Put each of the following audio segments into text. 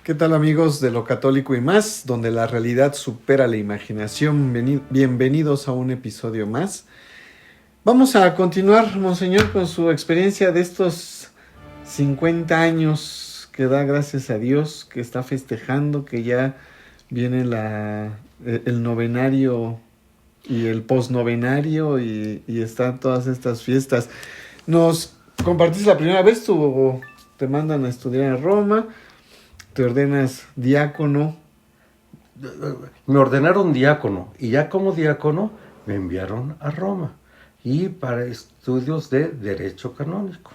¿Qué tal amigos de Lo Católico y Más, donde la realidad supera la imaginación? Bienvenidos a un episodio más. Vamos a continuar, Monseñor, con su experiencia de estos 50 años que da gracias a Dios, que está festejando, que ya viene el novenario y el posnovenario y están todas estas fiestas. Nos compartiste la primera vez, te mandan a estudiar en Roma. Te ordenas diácono. Me ordenaron diácono y ya como diácono me enviaron a Roma y para estudios de Derecho Canónico.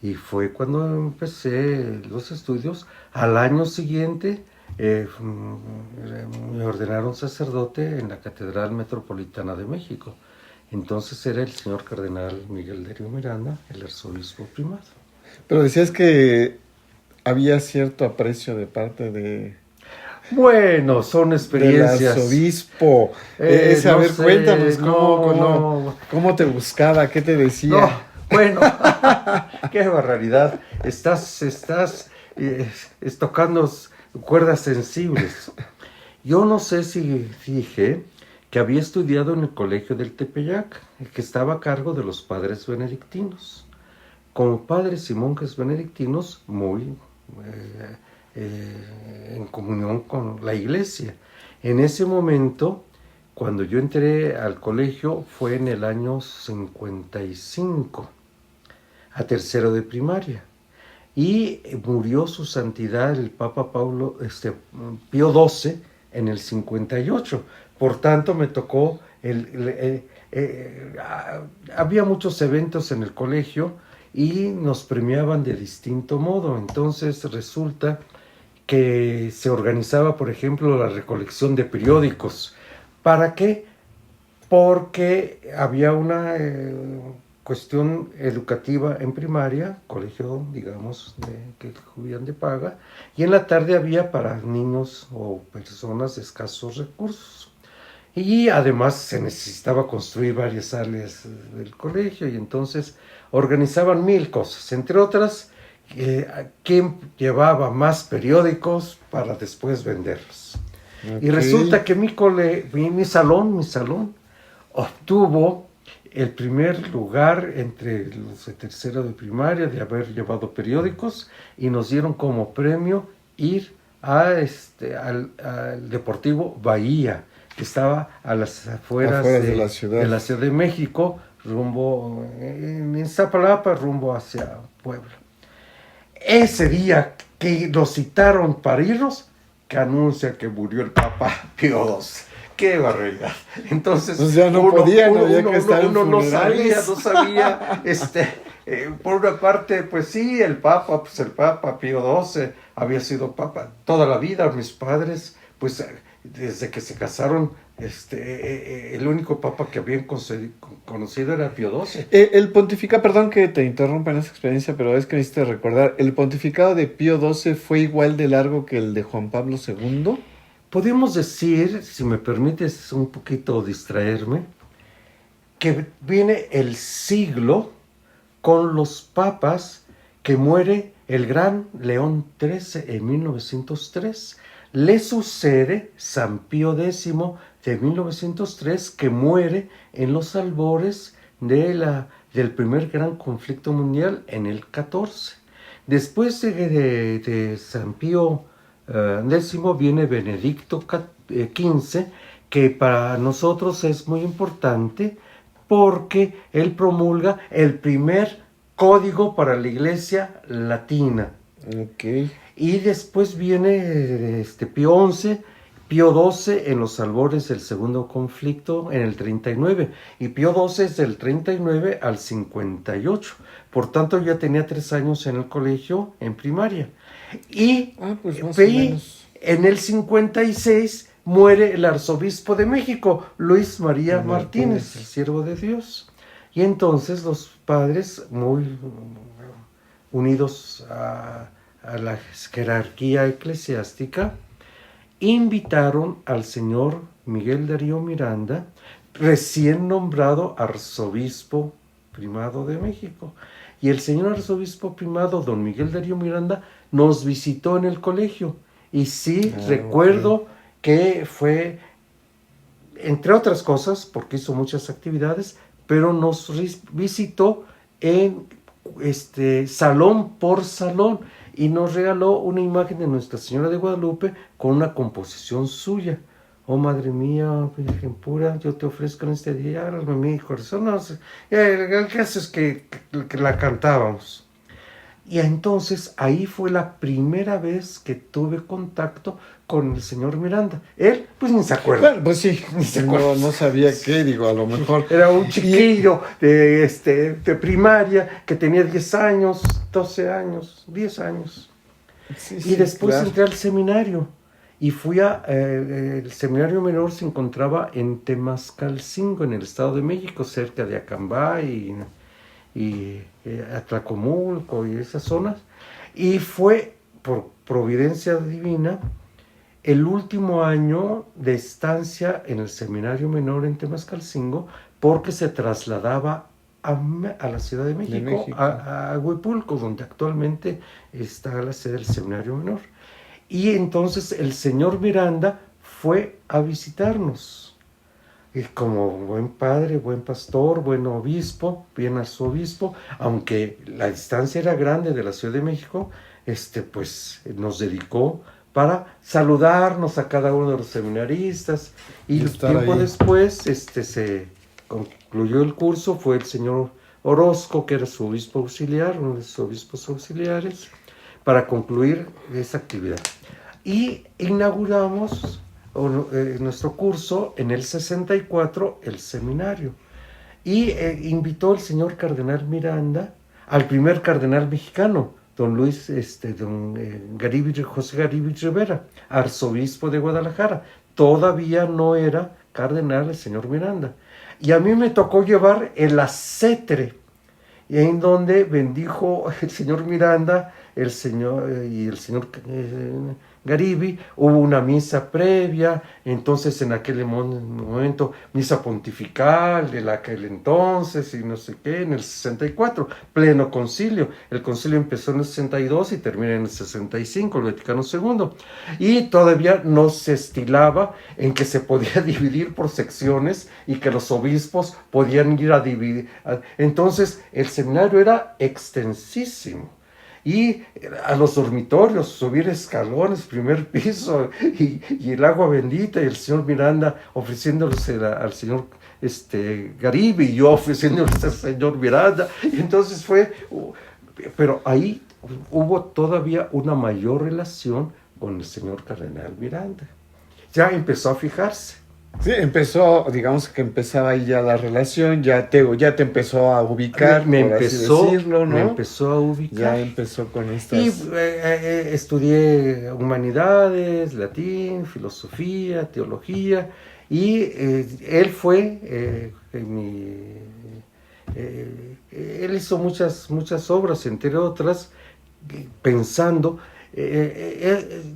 Y fue cuando empecé los estudios. Al año siguiente me ordenaron sacerdote en la Catedral Metropolitana de México. Entonces era el señor cardenal Miguel Derio Miranda, el arzobispo primado. Pero decías que había cierto aprecio de parte de... Bueno, son experiencias. Del arzobispo. A ver, cuéntanos cómo te buscaba, qué te decía. No, bueno, qué barbaridad. Estás tocando cuerdas sensibles. Yo no sé si dije que había estudiado en el colegio del Tepeyac, que estaba a cargo de los padres benedictinos. Como padres y monjes benedictinos, muy en comunión con la iglesia. En ese momento, cuando yo entré al colegio, fue en el año 55, a tercero de primaria, y murió su santidad el Papa Pío XII en el 58. Por tanto, me tocó había muchos eventos en el colegio y nos premiaban de distinto modo. Entonces resulta que se organizaba, por ejemplo, la recolección de periódicos. ¿Para qué? Porque había una cuestión educativa en primaria, colegio, digamos, que jubilan de paga, y en la tarde había para niños o personas de escasos recursos. Y además se necesitaba construir varias áreas del colegio, y entonces organizaban 1000 cosas, entre otras, quién llevaba más periódicos para después venderlos. Okay. Y resulta que mi salón obtuvo el primer lugar entre los de tercero de primaria de haber llevado periódicos, y nos dieron como premio ir al Deportivo Bahía, que estaba a las afueras de la Ciudad de México, rumbo en Iztapalapa, rumbo hacia Puebla. Ese día que nos citaron para irnos, que anuncia que murió el Papa Pío XII. ¡Qué barbaridad! Entonces, pues ya no podían, había que estar en funerales. no sabía. Por una parte, pues sí, el Papa Pío XII había sido Papa toda la vida. Mis padres, pues desde que se casaron, el único Papa que habían conocido era Pío XII. El pontificado, perdón que te interrumpa en esa experiencia, pero es que necesito recordar, ¿el pontificado de Pío XII fue igual de largo que el de Juan Pablo II? Podemos decir, si me permites un poquito distraerme, que viene el siglo con los papas que muere el gran León XIII en 1903. Le sucede San Pío X de 1903, que muere en los albores del primer gran conflicto mundial en el 14. Después de San Pío X viene Benedicto XV, que para nosotros es muy importante porque él promulga el primer código para la Iglesia latina. Okay. Y después viene Pío XI, Pío XII en los albores del segundo conflicto en el 39, y Pío XII es del 39 al 58. Por tanto, ya tenía 3 años en el colegio, en primaria. Y en el 56 muere el arzobispo de México, Luis María Martínez, el siervo de Dios. Y entonces los padres, muy unidos a la jerarquía eclesiástica, invitaron al señor Miguel Darío Miranda, recién nombrado arzobispo primado de México. Y el señor arzobispo primado, don Miguel Darío Miranda, nos visitó en el colegio Y sí, recuerdo que fue, entre otras cosas, porque hizo muchas actividades, pero nos visitó en salón por salón y nos regaló una imagen de Nuestra Señora de Guadalupe con una composición suya. Oh Madre mía, Virgen pura, yo te ofrezco en este día, háblame mi corazón. No sé. El caso es que la cantábamos. Y entonces ahí fue la primera vez que tuve contacto con el señor Miranda. Él, pues ni se acuerda. Bueno, pues sí, ni se acuerda. No sabía qué, digo, a lo mejor. Era un chiquillo de primaria que tenía 10 años, 12 años, 10 años. Sí, y después claro. entré al seminario. Y fui el seminario menor se encontraba en Temascalcingo, en el Estado de México, cerca de Acambay y Atlacomulco y esas zonas. Y fue, por providencia divina, el último año de estancia en el seminario menor en Temascalcingo, porque se trasladaba a la Ciudad de México, a Huipulco, donde actualmente está la sede del seminario menor. Y entonces el señor Miranda fue a visitarnos. Y como buen padre, buen pastor, buen obispo, bien arzobispo, aunque la distancia era grande de la Ciudad de México, pues nos dedicó para saludarnos a cada uno de los seminaristas. Y tiempo después se concluyó el curso, fue el señor Orozco, que era su obispo auxiliar, uno de sus obispos auxiliares, para concluir esa actividad. Y inauguramos nuestro curso en el 64, el seminario. Y invitó el señor cardenal Miranda al primer cardenal mexicano, don Luis, José Garibay Rivera, arzobispo de Guadalajara. Todavía no era cardenal el señor Miranda. Y a mí me tocó llevar el acetre, en donde bendijo el señor Miranda el señor Garibay. Hubo una misa previa, entonces en aquel momento misa pontifical de aquel entonces y no sé qué, en el 64, pleno concilio. El concilio empezó en el 62 y termina en el 65, el Vaticano II. Y todavía no se estilaba en que se podía dividir por secciones y que los obispos podían ir a dividir. Entonces el seminario era extensísimo. Y a los dormitorios, subir escalones, primer piso, y el agua bendita, y el señor Miranda ofreciéndoles al señor Garibay, y yo ofreciéndoles al señor Miranda. Y entonces pero ahí hubo todavía una mayor relación con el señor cardenal Miranda. Ya empezó a fijarse. Sí, digamos que empezaba ahí ya la relación, ya te empezó a ubicar, me por empezó, así decirlo, ¿no? Me empezó a ubicar. Ya empezó con estas... Y estudié humanidades, latín, filosofía, teología, y él fue él hizo muchas obras, entre otras, pensando,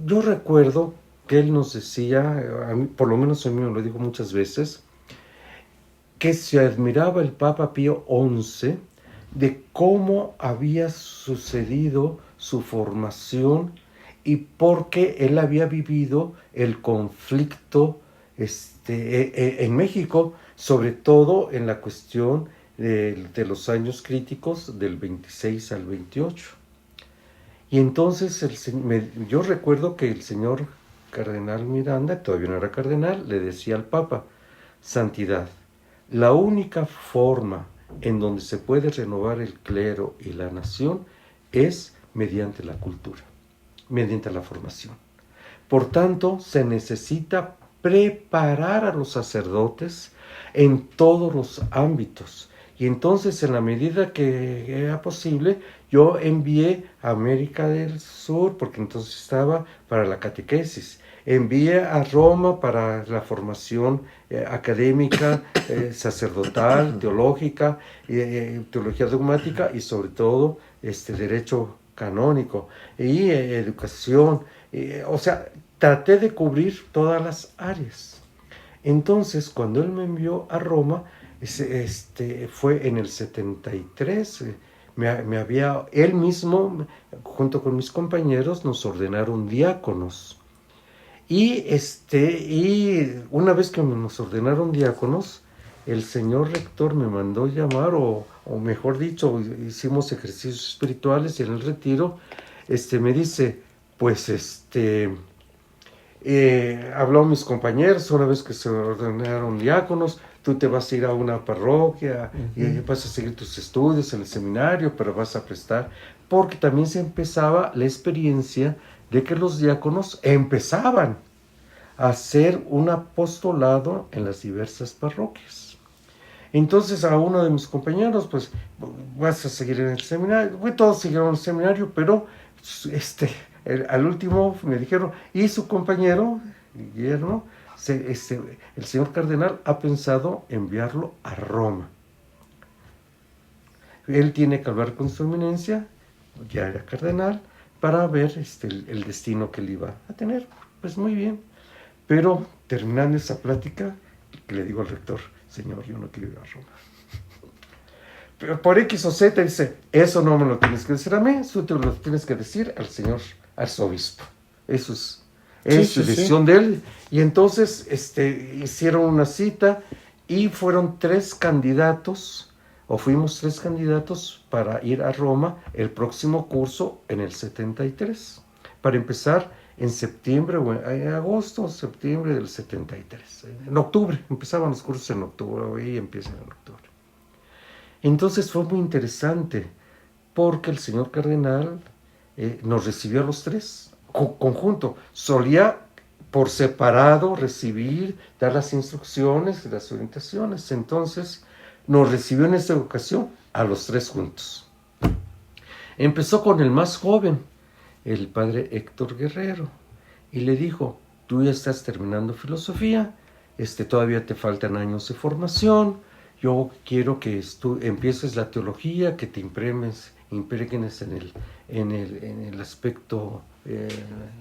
yo recuerdo que él nos decía, a mí, por lo menos a mí me lo dijo muchas veces, que se admiraba el Papa Pío XI de cómo había sucedido su formación y porque él había vivido el conflicto en México, sobre todo en la cuestión de los años críticos del 26 al 28. Y entonces yo recuerdo que el señor cardenal Miranda, todavía no era cardenal, le decía al Papa: santidad, la única forma en donde se puede renovar el clero y la nación es mediante la cultura, mediante la formación. Por tanto, se necesita preparar a los sacerdotes en todos los ámbitos. Y entonces, en la medida que era posible, yo envié a América del Sur, porque entonces estaba para la catequesis. Envié a Roma para la formación académica, sacerdotal, teológica, teología dogmática y sobre todo derecho canónico y educación. O sea, traté de cubrir todas las áreas. Entonces, cuando él me envió a Roma, fue en el 73, él mismo, junto con mis compañeros, nos ordenaron diáconos. Y una vez que nos ordenaron diáconos, el señor rector me mandó llamar, o mejor dicho, hicimos ejercicios espirituales y en el retiro, me dice, pues habló a mis compañeros, una vez que se ordenaron diáconos, tú te vas a ir a una parroquia y vas a seguir tus estudios en el seminario, pero vas a prestar, porque también se empezaba la experiencia de que los diáconos empezaban a hacer un apostolado en las diversas parroquias. Entonces a uno de mis compañeros, pues, vas a seguir en el seminario, todos siguieron el seminario, pero al último me dijeron, y su compañero, Guillermo, el señor cardenal ha pensado enviarlo a Roma. Él tiene que hablar con su eminencia, ya era cardenal, para ver el destino que él iba a tener. Pues muy bien. Pero terminando esa plática, le digo al rector, señor, yo no quiero ir a Roma. Pero por X o Z dice, eso no me lo tienes que decir a mí, eso te lo tienes que decir al señor arzobispo. Eso es decisión de él. Y entonces hicieron una cita y fueron 3 candidatos, o fuimos 3 candidatos para ir a Roma el próximo curso en el 73, para empezar en septiembre, o en agosto o septiembre del 73. En octubre, empezaban los cursos en octubre, y empiezan en octubre. Entonces fue muy interesante, porque el señor cardenal nos recibió a los 3, conjunto. Solía por separado recibir, dar las instrucciones y las orientaciones. Entonces nos recibió en esta ocasión a los 3 juntos. Empezó con el más joven, el padre Héctor Guerrero, y le dijo, tú ya estás terminando filosofía, todavía te faltan años de formación, yo quiero que empieces la teología, que te impregnes en el aspecto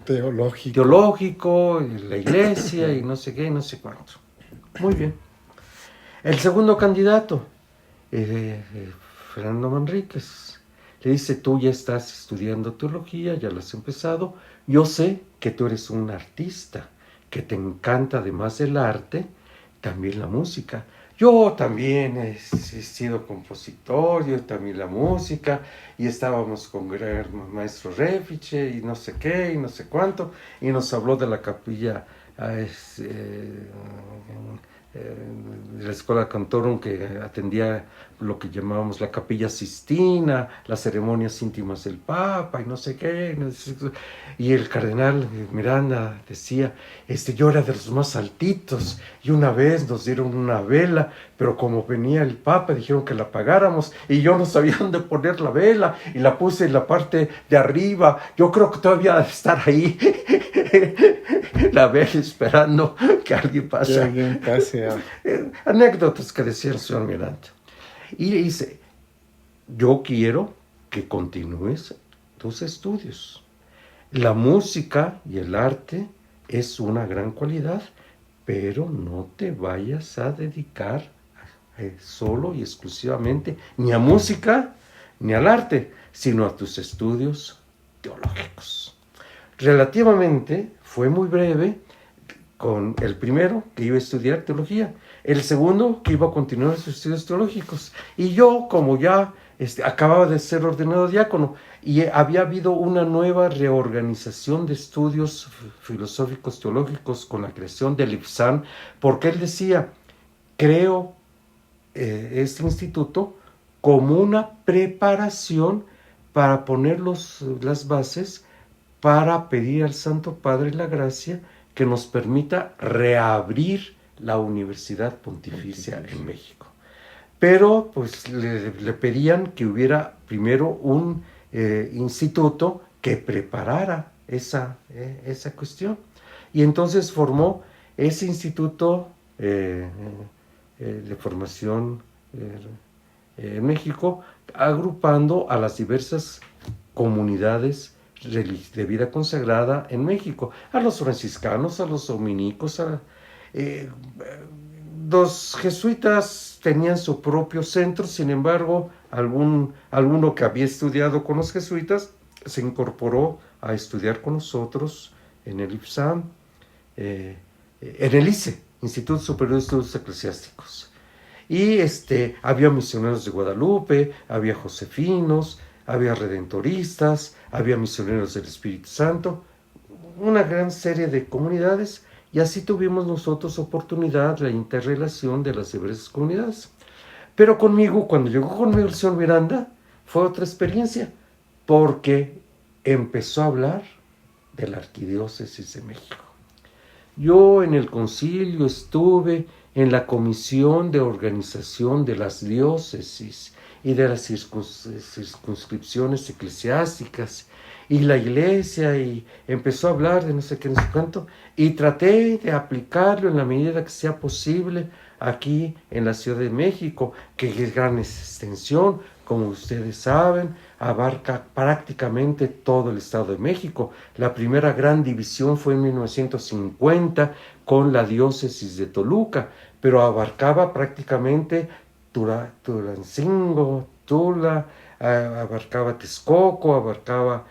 teológico, la iglesia y no sé qué, no sé cuánto. Muy bien. El segundo candidato, Fernando Manríquez, le dice, tú ya estás estudiando teología, ya lo has empezado, yo sé que tú eres un artista, que te encanta además del arte, también la música. Yo también he sido compositor, yo también la música, y estábamos con el maestro Refiche, y no sé qué, y no sé cuánto, y nos habló de la capilla de la Escuela Cantorum, que atendía lo que llamábamos la Capilla Sistina, las ceremonias íntimas del Papa, y no sé qué, y el cardenal Miranda decía, yo era de los más altitos, y una vez nos dieron una vela, pero como venía el Papa, dijeron que la apagáramos, y yo no sabía dónde poner la vela, y la puse en la parte de arriba, yo creo que todavía debe estar ahí, la vela esperando que alguien pase. Que alguien pase. Anécdotas que decía el señor Miranda. Y dice, yo quiero que continúes tus estudios. La música y el arte es una gran cualidad, pero no te vayas a dedicar solo y exclusivamente ni a música ni al arte, sino a tus estudios teológicos. Relativamente fue muy breve, con el primero, que iba a estudiar teología, el segundo, que iba a continuar sus estudios teológicos, y yo, como ya acababa de ser ordenado diácono, y había habido una nueva reorganización de estudios filosóficos teológicos con la creación del IPSAM, porque él decía, creo este instituto como una preparación para poner las bases para pedir al Santo Padre la gracia que nos permita reabrir la Universidad Pontificia en México. Pero pues le pedían que hubiera primero un instituto que preparara esa cuestión. Y entonces formó ese instituto de formación en México, agrupando a las diversas comunidades de vida consagrada en México, a los franciscanos, a los dominicos, los jesuitas tenían su propio centro, sin embargo, alguno que había estudiado con los jesuitas se incorporó a estudiar con nosotros en el IPSAM. en el ICE, Instituto Superior de Estudios Eclesiásticos. Y había misioneros de Guadalupe, había josefinos, había redentoristas, había misioneros del Espíritu Santo, una gran serie de comunidades, y así tuvimos nosotros oportunidad, la interrelación de las diversas comunidades. Pero conmigo, cuando llegó conmigo el señor Miranda, fue otra experiencia, porque empezó a hablar de la Arquidiócesis de México. Yo en el concilio estuve en la comisión de organización de las diócesis y de las circunscripciones eclesiásticas, y la iglesia, y empezó a hablar de no sé qué, no sé cuánto, y traté de aplicarlo en la medida que sea posible aquí en la Ciudad de México, que es gran extensión, como ustedes saben, abarca prácticamente todo el Estado de México. La primera gran división fue en 1950 con la diócesis de Toluca, pero abarcaba prácticamente Tulancingo, Tula, abarcaba Texcoco, abarcaba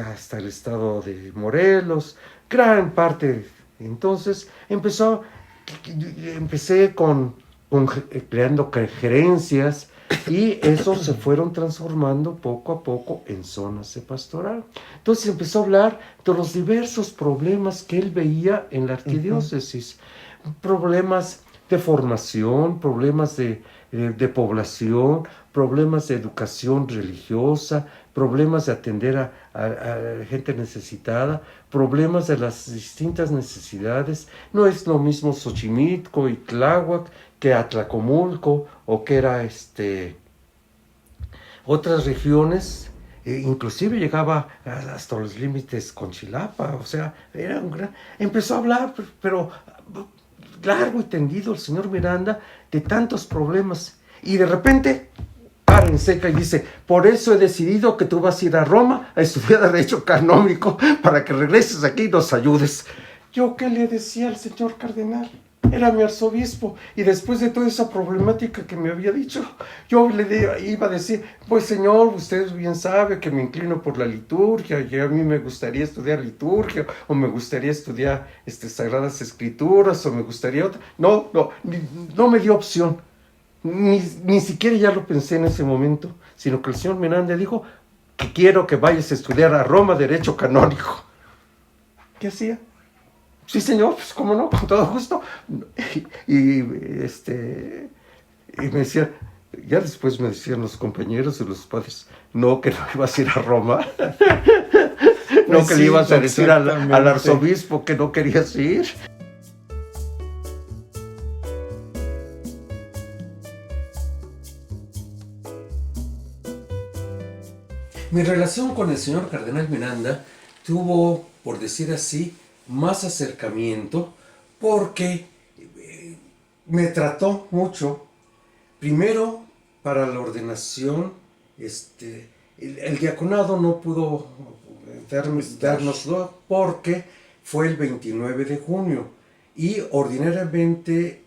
hasta el estado de Morelos, gran parte. Entonces empecé creando gerencias, y esos se fueron transformando poco a poco en zonas de pastoral. Entonces empezó a hablar de los diversos problemas que él veía en la arquidiócesis, problemas de formación, problemas de población, problemas de educación religiosa, problemas de atender a gente necesitada, problemas de las distintas necesidades. No es lo mismo Xochimilco y Tláhuac que Atlacomulco, o que era otras regiones, inclusive llegaba hasta los límites con Chilapa. O sea, era un gran... Empezó a hablar, pero largo y tendido, el señor Miranda, de tantos problemas, y de repente para en seca y dice: por eso he decidido que tú vas a ir a Roma a estudiar Derecho Canónico, para que regreses aquí y nos ayudes. ¿Yo qué le decía al señor cardenal? Era mi arzobispo, y después de toda esa problemática que me había dicho, yo iba a decir: pues señor, usted bien sabe que me inclino por la liturgia, y a mí me gustaría estudiar liturgia, o me gustaría estudiar Sagradas Escrituras, o me gustaría otra. No me dio opción, ni siquiera ya lo pensé en ese momento, sino que el señor Miranda dijo que quiero que vayas a estudiar a Roma Derecho Canónico. ¿Qué hacía? Sí, señor, pues cómo no, con todo gusto. Y me decían, ya después me decían los compañeros y los padres: no, que no ibas a ir a Roma. No, pues que sí, le ibas a decir al arzobispo que no querías ir. Mi relación con el señor cardenal Miranda tuvo, por decir así, más acercamiento, porque me trató mucho. Primero, para la ordenación, el diaconado no pudo dárnoslo porque fue el 29 de junio, y ordinariamente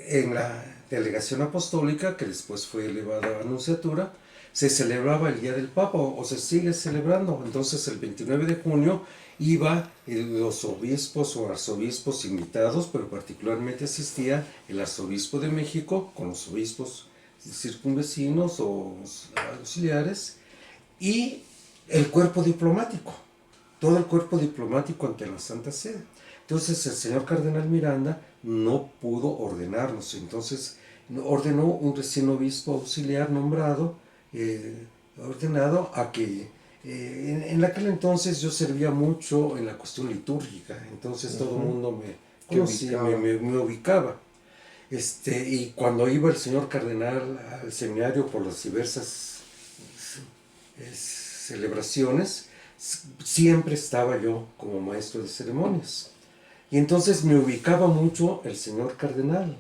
en la delegación apostólica, que después fue elevada a nunciatura, se celebraba el Día del Papa, o se sigue celebrando. Entonces el 29 de junio iba los obispos o arzobispos invitados, pero particularmente asistía el arzobispo de México con los obispos circunvecinos o auxiliares, y el cuerpo diplomático, todo el cuerpo diplomático ante la Santa Sede. Entonces el señor cardenal Miranda no pudo ordenarnos, entonces ordenó un recién obispo auxiliar nombrado, ordenado, a que en aquel entonces yo servía mucho en la cuestión litúrgica, entonces todo el mundo me conocía, me ubicaba. Y cuando iba el señor cardenal al seminario por las diversas celebraciones, siempre estaba yo como maestro de ceremonias. Y entonces me ubicaba mucho el señor cardenal.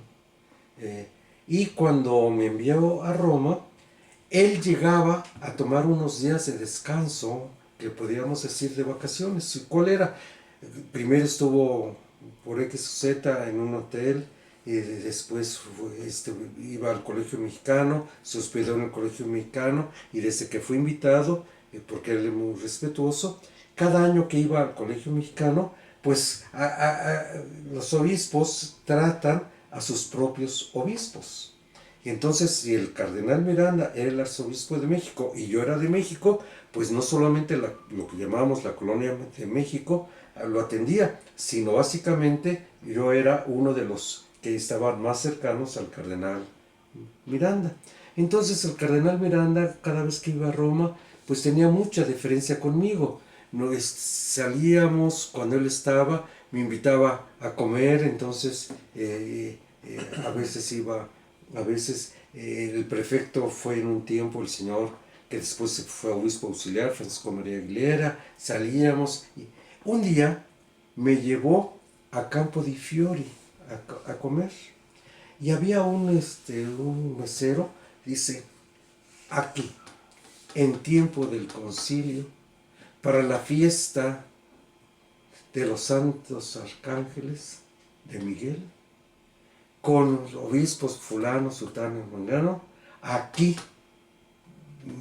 Y cuando me envió a Roma, él llegaba a tomar unos días de descanso, que podríamos decir de vacaciones. ¿Cuál era? Primero estuvo por X o Z en un hotel, después iba al Colegio Mexicano, se hospedó en el Colegio Mexicano, y desde que fue invitado, porque él es muy respetuoso, cada año que iba al Colegio Mexicano pues los obispos tratan a sus propios obispos. Y entonces, si el cardenal Miranda era el arzobispo de México y yo era de México, pues no solamente lo que llamábamos la colonia de México lo atendía, sino básicamente yo era uno de los que estaban más cercanos al cardenal Miranda. Entonces el cardenal Miranda, cada vez que iba a Roma, pues tenía mucha deferencia conmigo. Salíamos cuando él estaba, me invitaba a comer, entonces a veces iba, a veces el prefecto fue en un tiempo el señor que después se fue obispo auxiliar, Francisco María Aguilera, salíamos. Y un día me llevó a Campo di Fiori a comer. Y había un mesero, dice, aquí, en tiempo del concilio, para la fiesta de los santos arcángeles de Miguel, con los obispos fulano, sutano y mangano, aquí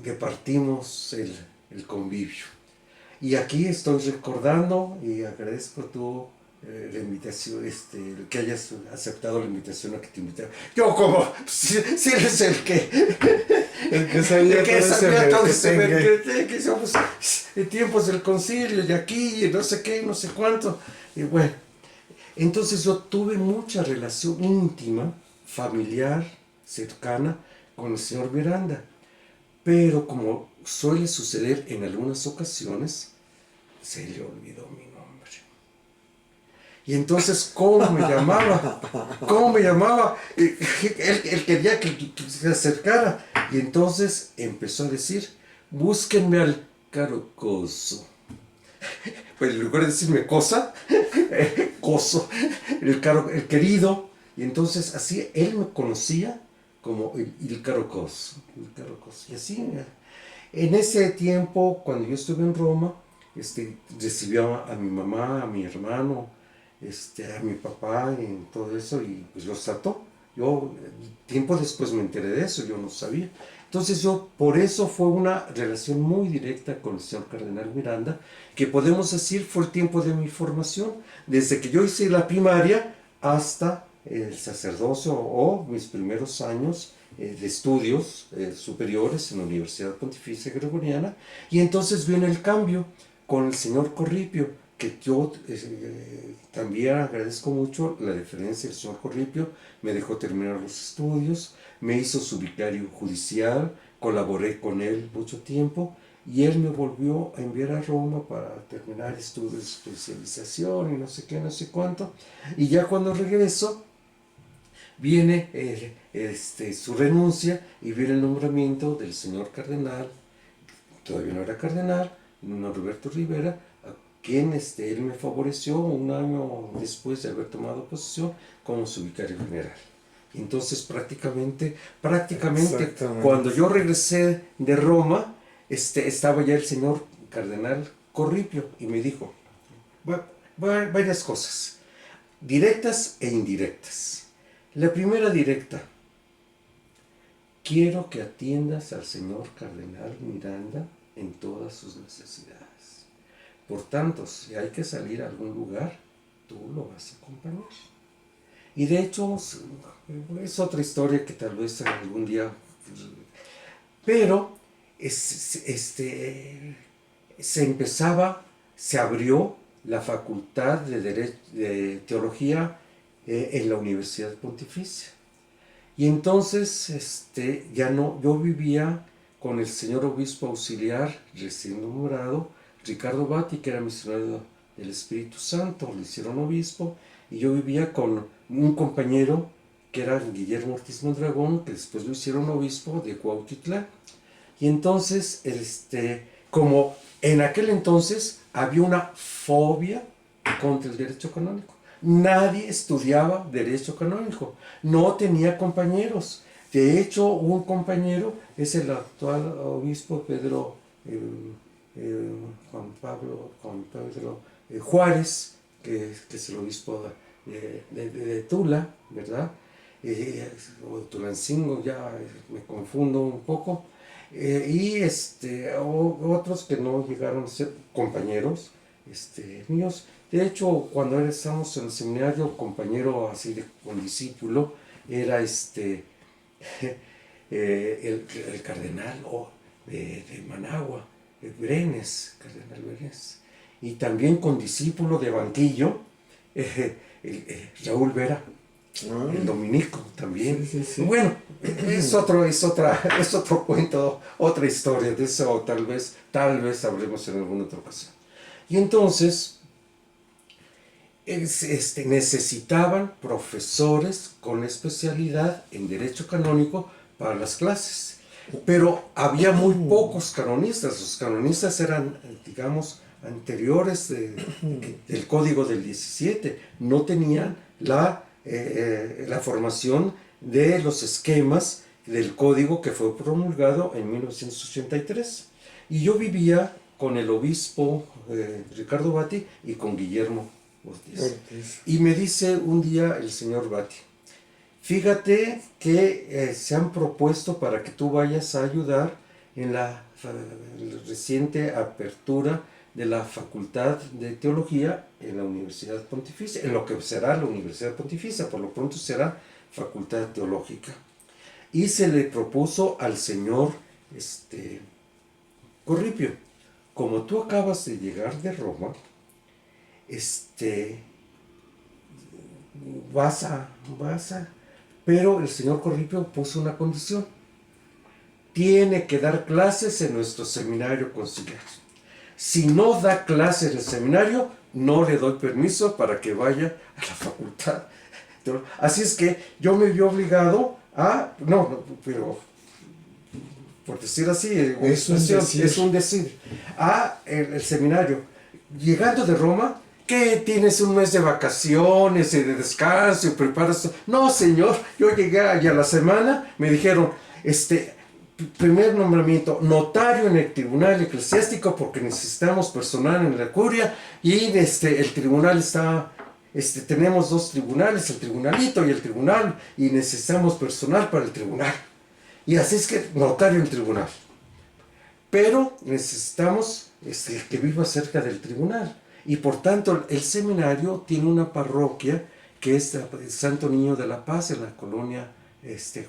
departimos el convivio. Y aquí estoy recordando y agradezco tu la invitación, que hayas aceptado la invitación a que te invitara. Yo como, si eres el que sabía todo ese que somos en tiempos del concilio y aquí y no sé qué, no sé cuánto. Y bueno, entonces yo tuve mucha relación íntima, familiar, cercana con el señor Miranda. Pero como suele suceder en algunas ocasiones, se le olvidó mi nombre. Y entonces, ¿cómo me llamaba? ¿Cómo me llamaba? Él quería que se acercara. Y entonces empezó a decir, búsquenme al Carocoso. Pues en lugar de decirme cosa, coso, el querido. Y entonces así él me conocía como el Carocoso. Y así, en ese tiempo, cuando yo estuve en Roma, recibió a mi mamá, a mi hermano, a mi papá y todo eso, y pues los trató. Yo, tiempo después me enteré de eso, yo no sabía. Entonces por eso fue una relación muy directa con el señor cardenal Miranda, que podemos decir fue el tiempo de mi formación, desde que yo hice la primaria hasta el sacerdocio o mis primeros años de estudios superiores en la Universidad Pontificia Gregoriana. Y entonces viene el cambio con el señor Corripio, que yo también agradezco mucho la deferencia del señor Corripio. Me dejó terminar los estudios, me hizo su vicario judicial, colaboré con él mucho tiempo y él me volvió a enviar a Roma para terminar estudios de especialización y no sé qué, no sé cuánto. Y ya cuando regreso, viene su renuncia y viene el nombramiento del señor cardenal, todavía no era cardenal, Norberto Rivera, a quien él me favoreció un año después de haber tomado posesión como su vicario general. Entonces prácticamente cuando yo regresé de Roma, estaba ya el señor cardenal Corripio y me dijo varias cosas, directas e indirectas. La primera directa, quiero que atiendas al señor cardenal Miranda en todas sus necesidades. Por tanto, si hay que salir a algún lugar, tú lo vas a acompañar. Y de hecho, es otra historia que tal vez algún día... Pero se abrió la facultad de teología en la Universidad Pontificia. Y entonces, yo vivía con el señor obispo auxiliar recién nombrado, Ricardo Batti, que era misionero del Espíritu Santo, lo hicieron obispo, y yo vivía con un compañero que era Guillermo Ortiz Mondragón, que después lo hicieron obispo de Cuautitlán. Y entonces, como en aquel entonces había una fobia contra el derecho canónico. Nadie estudiaba derecho canónico, no tenía compañeros. De hecho, un compañero es el actual obispo Pedro Juan Pedro Juárez, que es el obispo de Tula, ¿verdad? O Tulancingo, ya me confundo un poco. Y otros que no llegaron a ser compañeros, míos. De hecho, cuando estábamos en el seminario, compañero así con discípulo, era el cardenal de Managua, Brenes, cardenal Brenes. Y también con discípulo de banquillo, Raúl Vera, el dominico también. Sí, sí, sí. Bueno, es otro cuento, otra historia. De eso tal vez hablemos en alguna otra ocasión. Y entonces necesitaban profesores con especialidad en derecho canónico para las clases. Pero había muy pocos canonistas. Los canonistas eran, digamos, anteriores del Código del 17. No tenían la formación de los esquemas del código que fue promulgado en 1983. Y yo vivía con el obispo Ricardo Batti y con Guillermo Ortiz. Y me dice un día el señor Batti: fíjate que se han propuesto para que tú vayas a ayudar en la reciente apertura de la Facultad de Teología en la Universidad Pontificia, en lo que será la Universidad Pontificia, por lo pronto será Facultad Teológica. Y se le propuso al señor Corripio: como tú acabas de llegar de Roma, vas a, pero el señor Corripio puso una condición: tiene que dar clases en nuestro seminario conciliar. Si no da clases en el seminario, no le doy permiso para que vaya a la facultad. Así es que yo me vi obligado a, pero por decir así, es un decir, a el seminario. Llegando de Roma, ¿qué tienes un mes de vacaciones y de descanso y preparas? No, señor, yo llegué y a la semana me dijeron, primer nombramiento, notario en el tribunal eclesiástico, porque necesitamos personal en la curia, y el tribunal está, tenemos dos tribunales, el tribunalito y el tribunal, y necesitamos personal para el tribunal. Y así es que notario en el tribunal. Pero necesitamos que viva cerca del tribunal. Y por tanto, el seminario tiene una parroquia que es el Santo Niño de la Paz en la colonia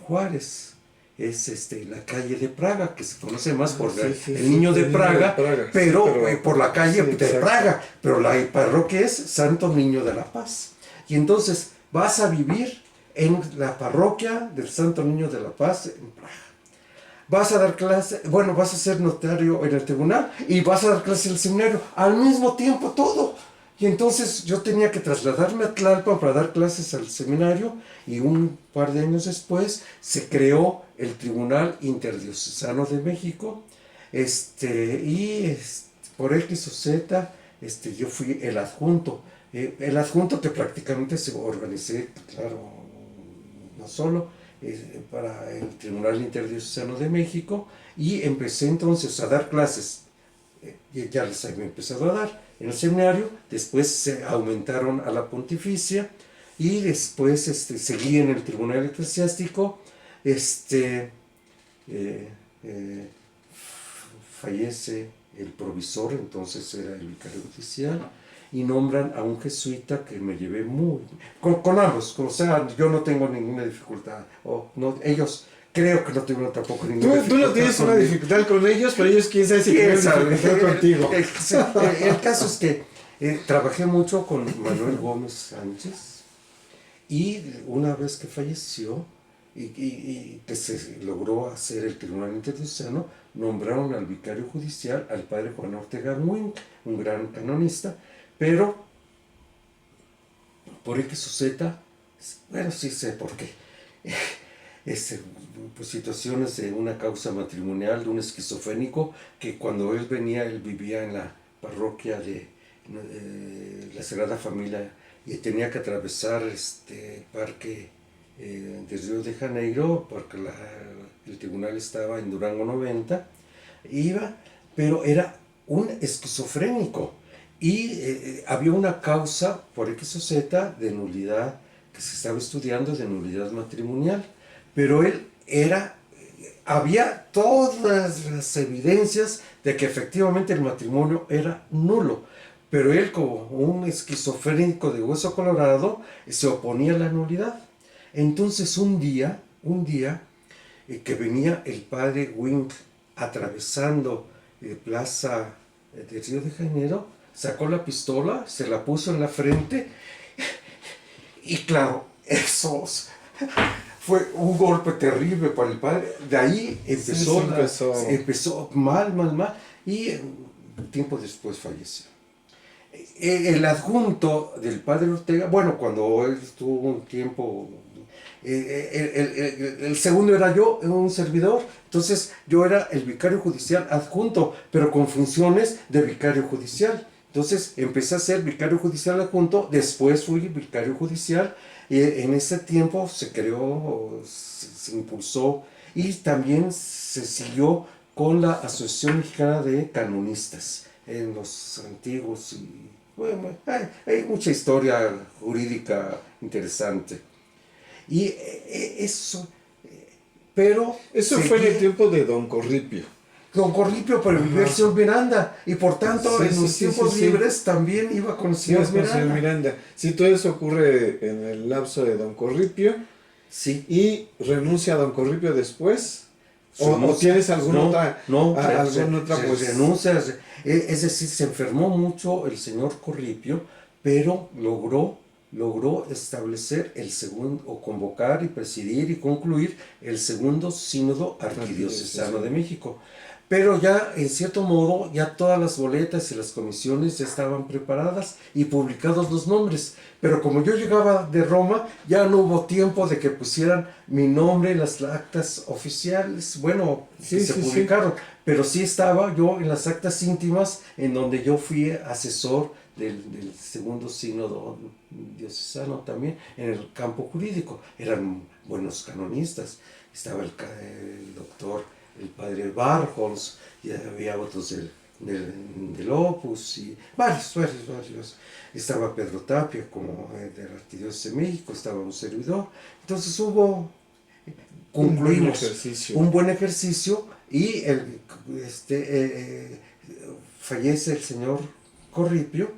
Juárez. Es la calle de Praga, que se conoce más por el Niño de Praga, pero por la calle de Praga, pero la parroquia es Santo Niño de la Paz. Y entonces vas a vivir en la parroquia del Santo Niño de la Paz en Praga. Vas a dar clase, vas a ser notario en el tribunal y vas a dar clase en el seminario al mismo tiempo, todo. Y entonces yo tenía que trasladarme a Tlalpan para dar clases al seminario, y un par de años después se creó el Tribunal Interdiocesano de México, por X o Z, yo fui el adjunto que prácticamente se organicé, claro, no solo para el Tribunal Interdiocesano de México, y empecé entonces a dar clases. Ya les había empezado a dar en el seminario, después se aumentaron a la pontificia, y después seguí en el tribunal eclesiástico. Fallece el provisor, entonces era el vicario oficial, y nombran a un jesuita que me llevé muy con ambos, o sea, yo no tengo ninguna dificultad, ellos creo que no tuvieron tampoco ninguna dificultad. Tú no tienes una dificultad con ellos, pero ellos quién sabe si tienen dificultad contigo. El caso es que trabajé mucho con Manuel Gómez Sánchez, y una vez que falleció y que se logró hacer el Tribunal Interdiocesano, nombraron al vicario judicial al padre Juan Ortega Muín, un gran canonista, pero por X o Z, sí sé por qué. Pues situaciones de una causa matrimonial de un esquizofrénico, que cuando él venía, él vivía en la parroquia de la Sagrada Familia, y tenía que atravesar parque de Río de Janeiro, porque el tribunal estaba en Durango 90, iba, pero era un esquizofrénico, y había una causa por X o Z de nulidad que se estaba estudiando, de nulidad matrimonial, pero él había todas las evidencias de que efectivamente el matrimonio era nulo, pero él, como un esquizofrénico de hueso colorado, se oponía a la nulidad. Entonces un día, que venía el padre Wing atravesando Plaza de Río de Janeiro, sacó la pistola, se la puso en la frente y claro, eso fue un golpe terrible para el padre. De ahí empezó mal y tiempo después falleció. El adjunto del padre Ortega, bueno, cuando él estuvo un tiempo, el segundo era yo, un servidor, entonces yo era el vicario judicial adjunto, pero con funciones de vicario judicial. Entonces empecé a ser vicario judicial adjunto, después fui vicario judicial, y en ese tiempo se creó, se impulsó y también se siguió con la Asociación Mexicana de Canonistas en los antiguos y bueno, hay mucha historia jurídica interesante. Y eso, pero... Eso fue en el tiempo de Don Corripio. Don Corripio, pero vivía el señor Miranda, y por tanto en los tiempos libres también iba con el señor Miranda. Sí, todo eso ocurre en el lapso de Don Corripio. Sí. ¿Y renuncia a Don Corripio después? ¿O tienes alguna otra? Renuncia. Es decir, se enfermó mucho el señor Corripio, pero logró establecer el segundo, o convocar y presidir y concluir el segundo sínodo arquidiocesano de México. Pero ya, en cierto modo, ya todas las boletas y las comisiones ya estaban preparadas y publicados los nombres. Pero como yo llegaba de Roma, ya no hubo tiempo de que pusieran mi nombre en las actas oficiales. Bueno, se publicaron. Pero sí estaba yo en las actas íntimas, en donde yo fui asesor del segundo sínodo diocesano también, en el campo jurídico. Eran buenos canonistas. Estaba el doctor, el padre Barjols, y había otros del Opus, y varios. Estaba Pedro Tapia, como de la Arquidiócesis de México, estaba un servidor. Entonces concluimos un buen ejercicio y fallece el señor Corripio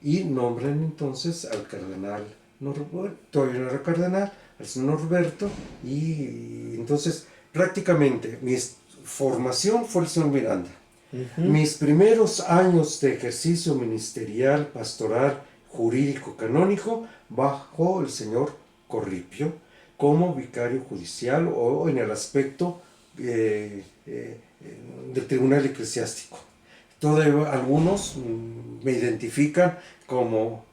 y nombran entonces al cardenal Norberto, todavía no era cardenal, al señor Norberto, y entonces prácticamente mi formación fue el señor Miranda. Mis primeros años de ejercicio ministerial, pastoral, jurídico, canónico, bajo el señor Corripio, como vicario judicial o en el aspecto del tribunal eclesiástico. Algunos me identifican como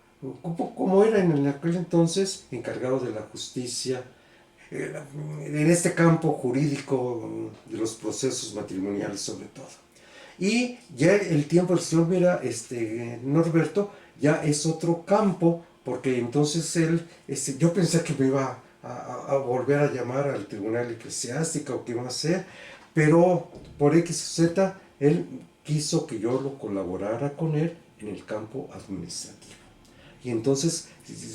era en aquel entonces encargado de la justicia, en este campo jurídico de los procesos matrimoniales sobre todo. Y ya el tiempo del señor Norberto ya es otro campo, porque entonces él, yo pensé que me iba a volver a llamar al tribunal eclesiástico o qué iba a hacer, pero por X o Z él quiso que yo lo colaborara con él en el campo administrativo. Y entonces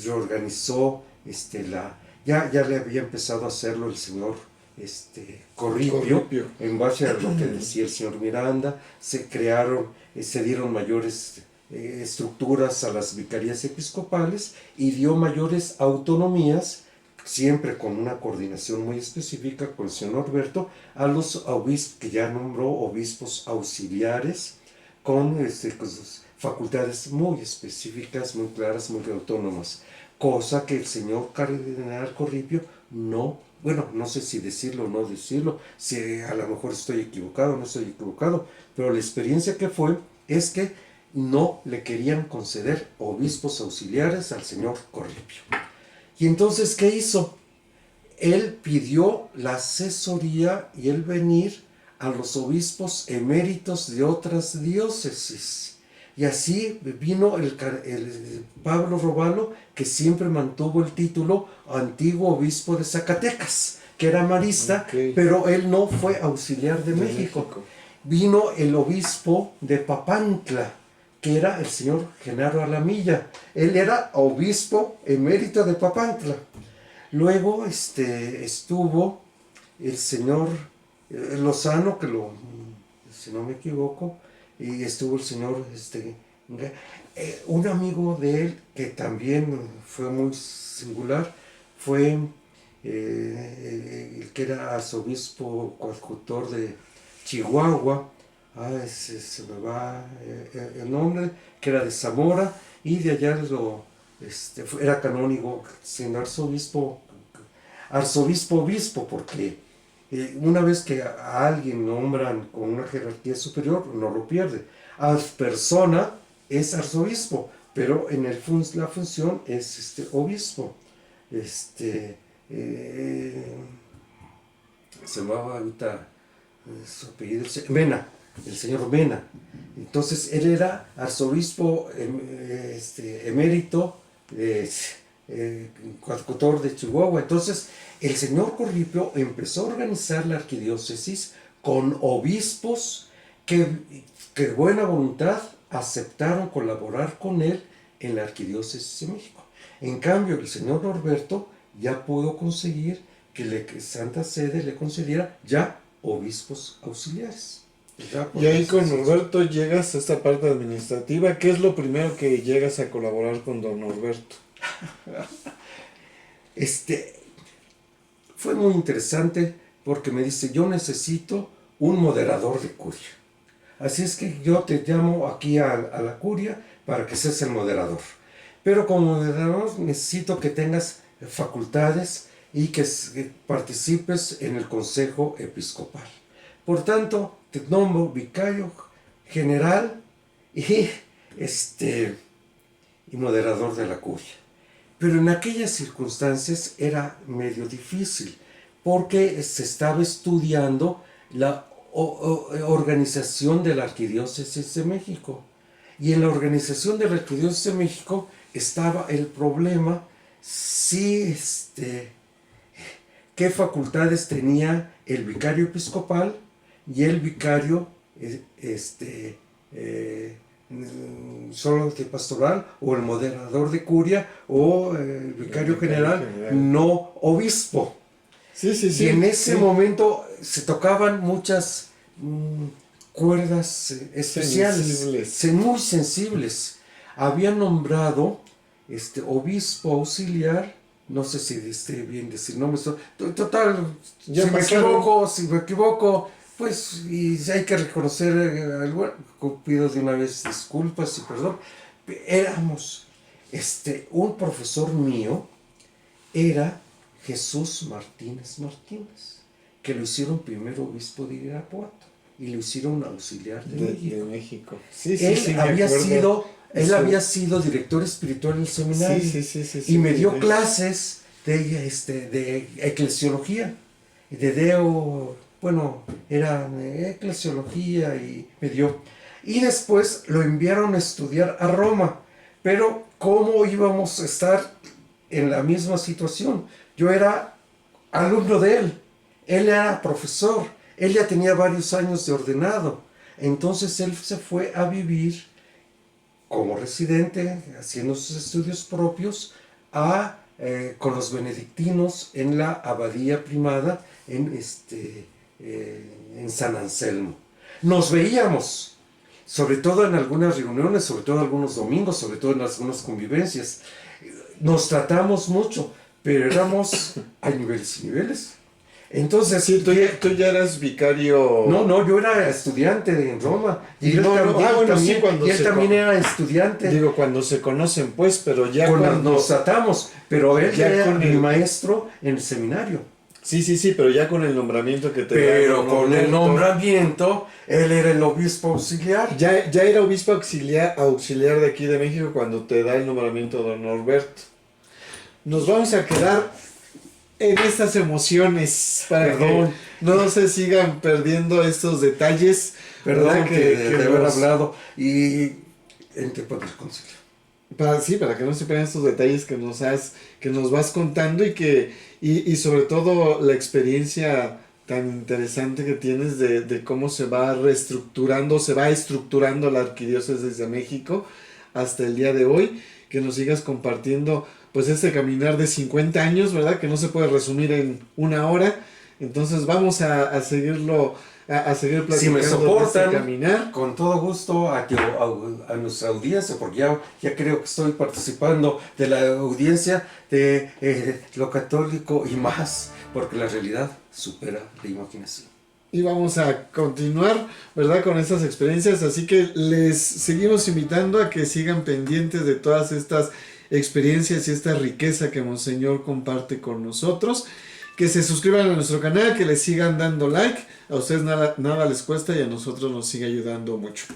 reorganizó ya le había empezado a hacerlo el señor Corripio, en base a lo que decía el señor Miranda. Se dieron mayores estructuras a las vicarías episcopales y dio mayores autonomías, siempre con una coordinación muy específica con el señor Norberto, a los obispos, que ya nombró obispos auxiliares, con facultades muy específicas, muy claras, muy autónomas, cosa que el señor cardenal Corripio no sé si decirlo o no decirlo, si a lo mejor estoy equivocado o no estoy equivocado, pero la experiencia que fue es que no le querían conceder obispos auxiliares al señor Corripio. Y entonces, ¿qué hizo? Él pidió la asesoría y el venir a los obispos eméritos de otras diócesis. Y así vino el Pablo Robalo, que siempre mantuvo el título antiguo obispo de Zacatecas, que era marista, pero él no fue auxiliar de México. Vino el obispo de Papantla, que era el señor Genaro Alamilla. Él era obispo emérito de Papantla. Luego estuvo el señor Lozano, si no me equivoco, y estuvo el señor Un amigo de él que también fue muy singular fue el que era arzobispo coadjutor de Chihuahua, se me va el nombre, que era de Zamora, y de allá era canónigo, siendo arzobispo, porque una vez que a alguien nombran con una jerarquía superior, no lo pierde. A persona es arzobispo, pero en la función es obispo. Se llamaba ahorita su apellido, Mena, el señor Mena. Entonces él era arzobispo emérito, coadjutor de Chihuahua. Entonces el señor Corripio empezó a organizar la arquidiócesis con obispos que de buena voluntad aceptaron colaborar con él en la arquidiócesis de México. En cambio, el señor Norberto ya pudo conseguir que Santa Sede le concediera ya obispos auxiliares. Y ahí con Norberto llegas a esta parte administrativa. ¿Qué es lo primero que llegas a colaborar con don Norberto? Fue muy interesante porque me dice, yo necesito un moderador de curia. Así es que yo te llamo aquí a la curia para que seas el moderador. Pero como moderador necesito que tengas facultades y que participes en el consejo episcopal. Por tanto, te nombro vicario general y moderador de la curia. Pero en aquellas circunstancias era medio difícil, porque se estaba estudiando la organización de la Arquidiócesis de México. Y en la organización de la Arquidiócesis de México estaba el problema si qué facultades tenía el vicario episcopal y el vicario solo de pastoral, o el moderador de curia, o el vicario general, no obispo. Sí. Y en ese momento se tocaban muchas cuerdas especiales, muy sensibles. Habían nombrado obispo auxiliar, no sé si esté bien decir nombres, total, si me equivoco, pues, y hay que reconocer algo, pido de una vez disculpas y perdón. Éramos, un profesor mío era Jesús Martínez, que lo hicieron primero obispo de Irapuato y lo hicieron auxiliar de México. Él había sido director espiritual en el seminario y me dio clases de eclesiología, era eclesiología y me dio. Y después lo enviaron a estudiar a Roma, pero ¿cómo íbamos a estar en la misma situación? Yo era alumno de él era profesor, él ya tenía varios años de ordenado, entonces él se fue a vivir como residente, haciendo sus estudios propios, con los benedictinos en la abadía primada en San Anselmo. Nos veíamos, sobre todo en algunas reuniones, sobre todo algunos domingos, sobre todo en algunas convivencias. Nos tratamos mucho, pero éramos a niveles y niveles. Entonces, sí, tú ya eras vicario. No, yo era estudiante en Roma. Y él también era estudiante. Digo, cuando se conocen, pues, pero ya cuando nos tratamos. Pero él ya era mi maestro en el seminario. Sí, pero ya con el nombramiento que te Pero con el nombramiento, él era el obispo auxiliar. Ya era obispo auxiliar de aquí de México cuando te da el nombramiento don Norberto. Nos vamos a quedar en estas emociones para que no se sigan perdiendo estos detalles. Perdón que de haber hablado y en tiempo del concilio. Para que no se pierdan estos detalles que nos vas contando y sobre todo la experiencia tan interesante que tienes de cómo se va estructurando la Arquidiócesis de México hasta el día de hoy, que nos sigas compartiendo pues este caminar de 50 años, ¿verdad? Que no se puede resumir en una hora. Entonces vamos a seguirlo a seguir Si me platicando soportan, de este caminar. con todo gusto a nuestra audiencia, porque ya creo que estoy participando de la audiencia de lo católico y más, porque la realidad supera la imaginación. Y vamos a continuar, ¿verdad? Con estas experiencias. Así que les seguimos invitando a que sigan pendientes de todas estas experiencias y esta riqueza que Monseñor comparte con nosotros. Que se suscriban a nuestro canal, que les sigan dando like. A ustedes nada les cuesta y a nosotros nos sigue ayudando mucho.